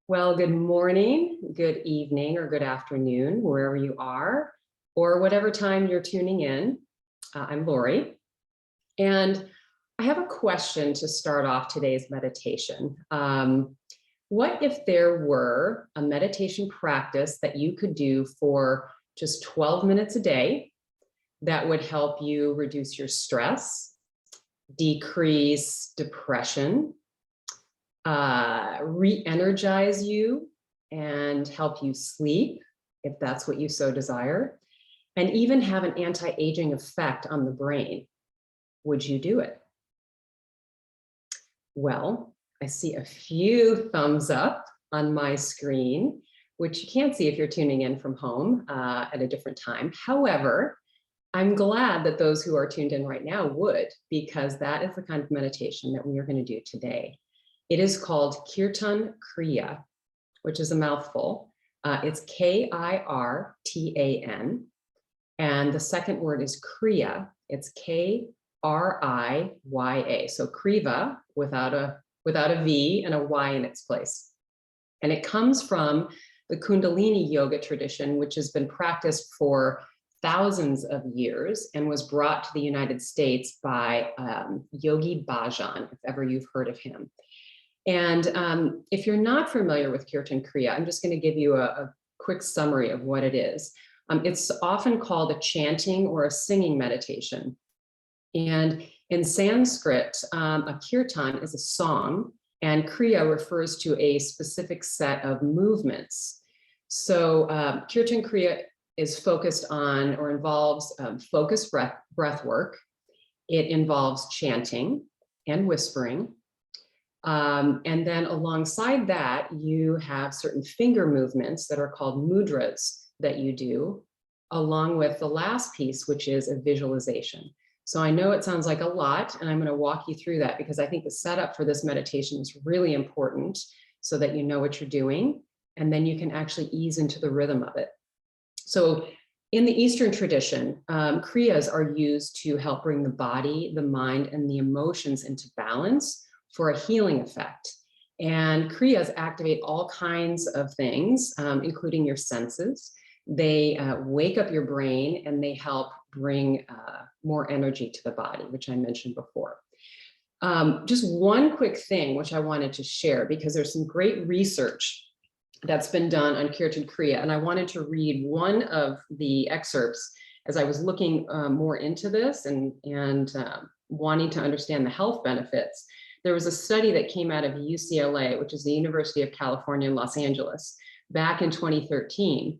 Well, good morning, good evening, or good afternoon, wherever you are, or whatever time you're tuning in. I'm Lori, and I have a question to start off today's meditation. What if there were a meditation practice that you could do for just 12 minutes a day that would help you reduce your stress, decrease depression, re-energize you and help you sleep, if that's what you so desire, and even have an anti-aging effect on the brain? Would you do it? Well, I see a few thumbs up on my screen, which you can't see if you're tuning in from home at a different time. However, I'm glad that those who are tuned in right now would, because that is the kind of meditation that we are going to do today. It is called Kirtan Kriya, which is a mouthful. It's Kirtan, and the second word is Kriya. It's Kriya. So Kriva without a V and a Y in its place. And it comes from the Kundalini yoga tradition, which has been practiced for thousands of years and was brought to the United States by Yogi Bhajan, if ever you've heard of him. And if you're not familiar with Kirtan Kriya, I'm just going to give you a quick summary of what it is. It's often called a chanting or a singing meditation. And in Sanskrit, a kirtan is a song, and Kriya refers to a specific set of movements. So Kirtan Kriya is focused on or involves focused breath work. It involves chanting and whispering. And then alongside that, you have certain finger movements that are called mudras that you do, along with the last piece, which is a visualization. So I know it sounds like a lot, and I'm going to walk you through that because I think the setup for this meditation is really important so that you know what you're doing, and then you can actually ease into the rhythm of it. So in the Eastern tradition, kriyas are used to help bring the body, the mind, and the emotions into balance for a healing effect. And kriyas activate all kinds of things, including your senses. They wake up your brain, and they help bring more energy to the body, which I mentioned before. Just one quick thing, which I wanted to share, because there's some great research that's been done on Kirtan Kriya. And I wanted to read one of the excerpts as I was looking more into this and wanting to understand the health benefits. There was a study that came out of UCLA, which is the University of California in Los Angeles, back in 2013.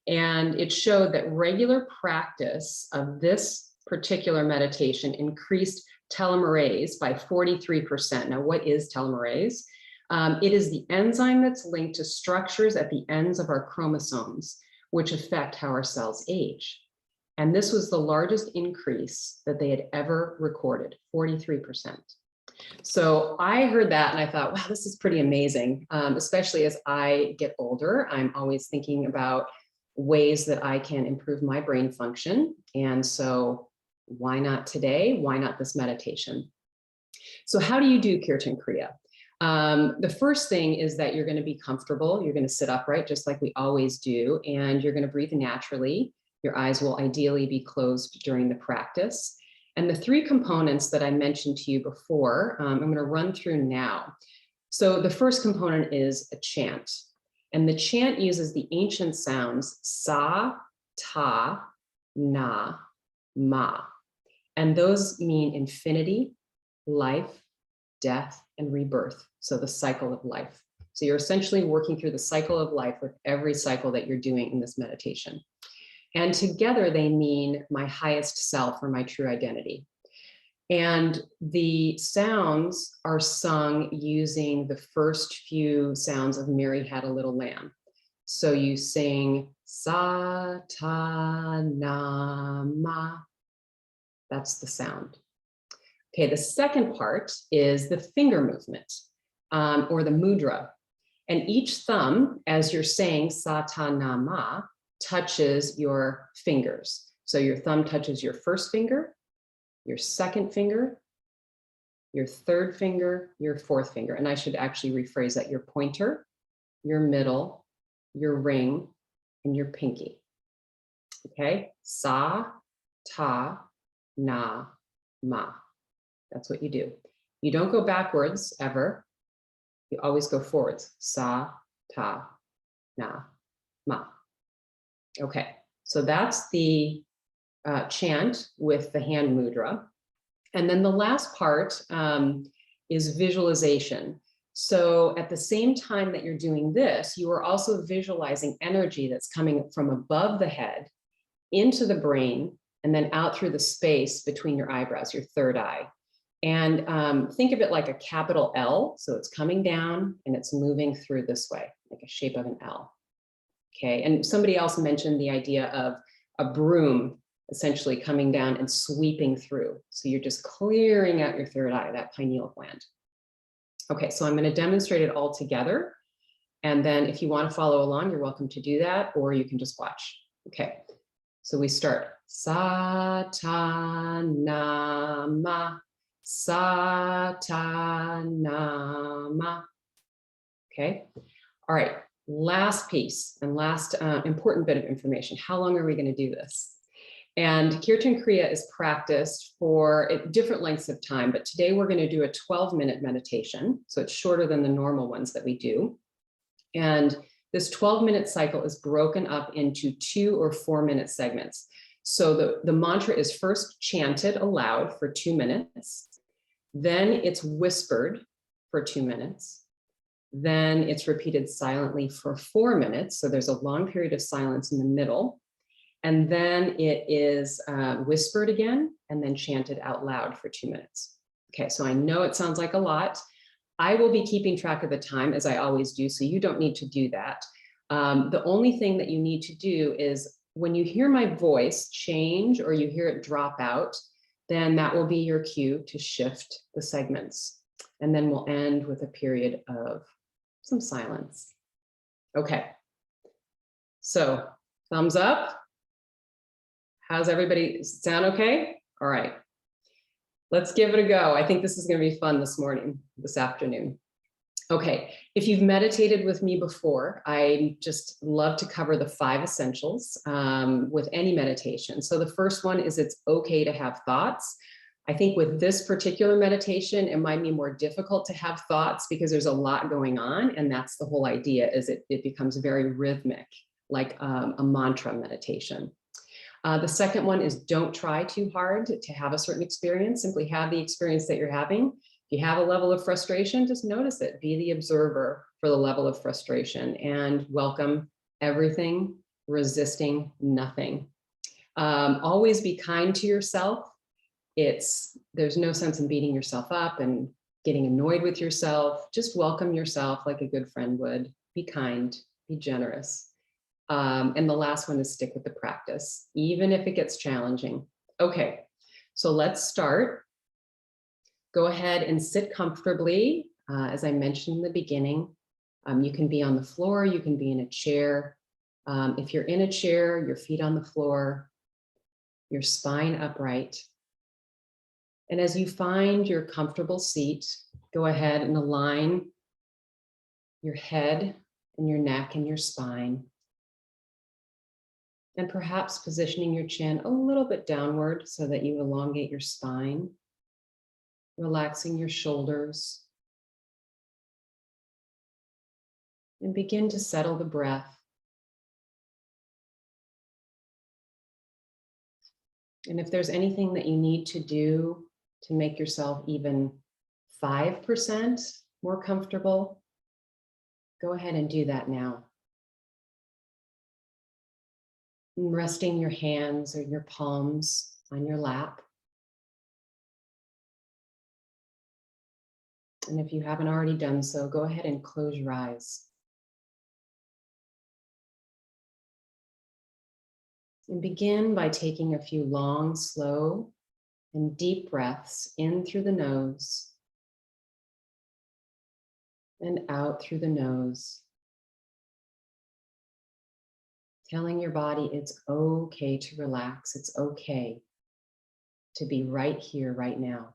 And it showed that regular practice of this particular meditation increased telomerase by 43%. Now, what is telomerase? It is the enzyme that's linked to structures at the ends of our chromosomes, which affect how our cells age. And this was the largest increase that they had ever recorded, 43%. So I heard that and I thought, wow, this is pretty amazing, especially as I get older. I'm always thinking about ways that I can improve my brain function. And so why not today? Why not this meditation? So how do you do Kirtan Kriya? The first thing is that you're going to be comfortable. You're going to sit upright, just like we always do, and you're going to breathe naturally. Your eyes will ideally be closed during the practice. And the three components that I mentioned to you before, I'm going to run through now. So the first component is a chant. And the chant uses the ancient sounds sa, ta, na, ma. And those mean infinity, life, death, and rebirth. So the cycle of life. So you're essentially working through the cycle of life with every cycle that you're doing in this meditation. And together they mean my highest self or my true identity. And the sounds are sung using the first few sounds of Mary Had a Little Lamb. So you sing sa, ta, na, ma. That's the sound. Okay, the second part is the finger movement or the mudra. And each thumb, as you're saying sa, ta, na, ma, touches your fingers. So your thumb touches your first finger, your second finger, your third finger, your fourth finger. And I should actually rephrase that, your pointer, your middle, your ring, and your pinky. Okay, sa, ta, na, ma. That's what you do. You don't go backwards ever. You always go forwards. Sa, ta, na, ma. Okay, so that's the chant with the hand mudra. And then the last part is visualization. So at the same time that you're doing this, you are also visualizing energy that's coming from above the head into the brain and then out through the space between your eyebrows, your third eye. And think of it like a capital L. So it's coming down and it's moving through this way, like a shape of an L. Okay, and somebody else mentioned the idea of a broom essentially coming down and sweeping through. So you're just clearing out your third eye, that pineal gland. Okay, so I'm going to demonstrate it all together. And then if you want to follow along, you're welcome to do that, or you can just watch. Okay, so we start. Sa, ta, na, ma. Sa, ta, na, ma. Okay, all right. Last piece and last important bit of information. How long are we going to do this? And Kirtan Kriya is practiced for different lengths of time, but today we're going to do a 12-minute meditation. So it's shorter than the normal ones that we do. And this 12-minute cycle is broken up into 2 or 4-minute segments. So the mantra is first chanted aloud for 2 minutes. Then it's whispered for 2 minutes. Then it's repeated silently for 4 minutes. So there's a long period of silence in the middle. And then it is whispered again and then chanted out loud for 2 minutes. Okay, so I know it sounds like a lot. I will be keeping track of the time as I always do, so you don't need to do that. The only thing that you need to do is when you hear my voice change or you hear it drop out, then that will be your cue to shift the segments. And then we'll end with a period of some silence. Okay, so thumbs up. How's everybody sound okay? All right, let's give it a go. I think this is going to be fun this afternoon. Okay, if you've meditated with me before, I just love to cover the 5 essentials with any meditation. So the first one is it's okay to have thoughts. I think with this particular meditation, it might be more difficult to have thoughts because there's a lot going on. And that's the whole idea, is it becomes very rhythmic, like a mantra meditation. The second one is don't try too hard to have a certain experience. Simply have the experience that you're having. If you have a level of frustration, just notice it. Be the observer for the level of frustration and welcome everything, resisting nothing. Always be kind to yourself. There's no sense in beating yourself up and getting annoyed with yourself. Just welcome yourself like a good friend would. Be kind, be generous. And the last one is stick with the practice, even if it gets challenging. Okay, so let's start. Go ahead and sit comfortably. As I mentioned in the beginning, you can be on the floor, you can be in a chair. If you're in a chair, your feet on the floor, your spine upright. And as you find your comfortable seat, go ahead and align your head and your neck and your spine. And perhaps positioning your chin a little bit downward so that you elongate your spine, relaxing your shoulders. And begin to settle the breath. And if there's anything that you need to do to make yourself even 5% more comfortable, go ahead and do that now. And resting your hands or your palms on your lap. And if you haven't already done so, go ahead and close your eyes. And begin by taking a few long, slow, and deep breaths in through the nose and out through the nose. Telling your body it's okay to relax. It's okay to be right here, right now.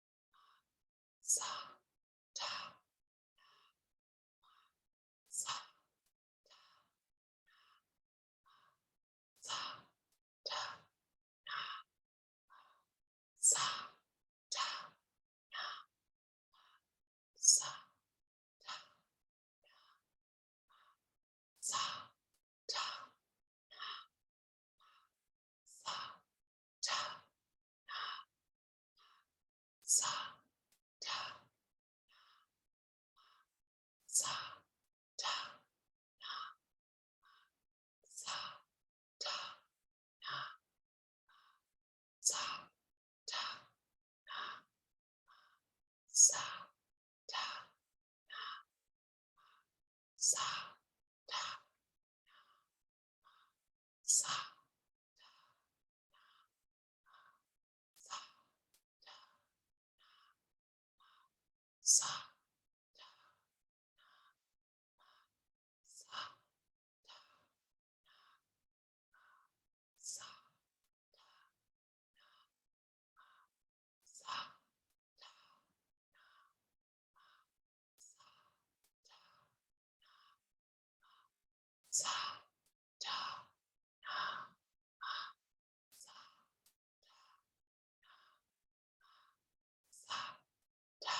sa, ta, na, sa, ta, sa, ta, sa, ta, sa, ta, sa, ta, sa, ta, sa, ta, sa, ta, sa, ta, sa, sa, sa, sa, sa, sa, ta, sa, sa, ta.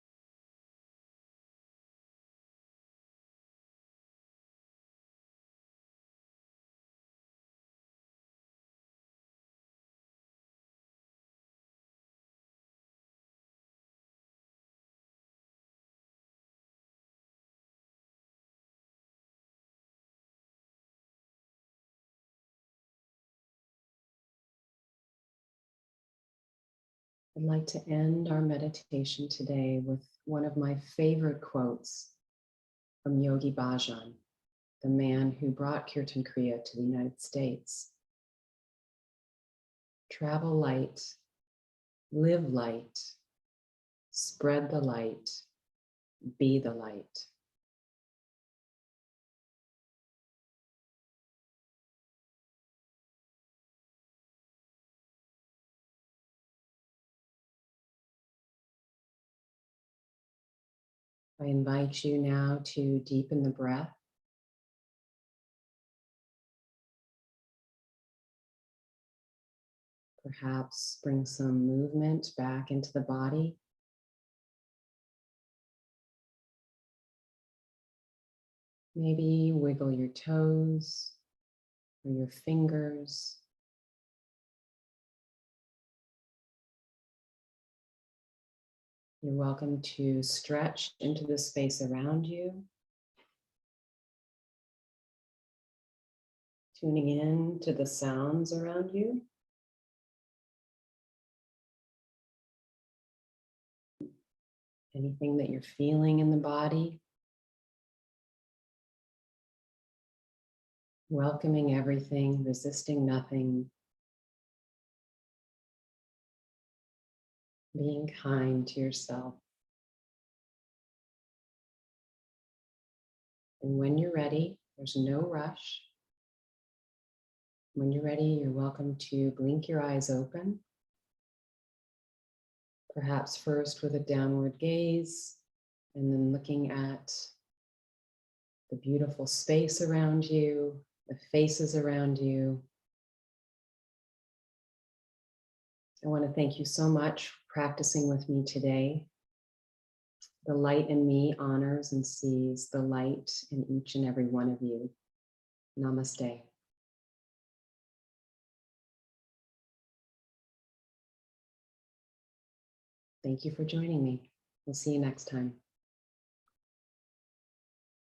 I'd like to end our meditation today with one of my favorite quotes from Yogi Bhajan, the man who brought Kirtan Kriya to the United States. Travel light, live light, spread the light, be the light. I invite you now to deepen the breath. Perhaps bring some movement back into the body. Maybe wiggle your toes or your fingers. You're welcome to stretch into the space around you, tuning in to the sounds around you. Anything that you're feeling in the body. Welcoming everything, resisting nothing. Being kind to yourself. And when you're ready, there's no rush. When you're ready, you're welcome to blink your eyes open. Perhaps first with a downward gaze, and then looking at the beautiful space around you, the faces around you. I want to thank you so much for practicing with me today. The light in me honors and sees the light in each and every one of you. Namaste. Thank you for joining me. We'll see you next time.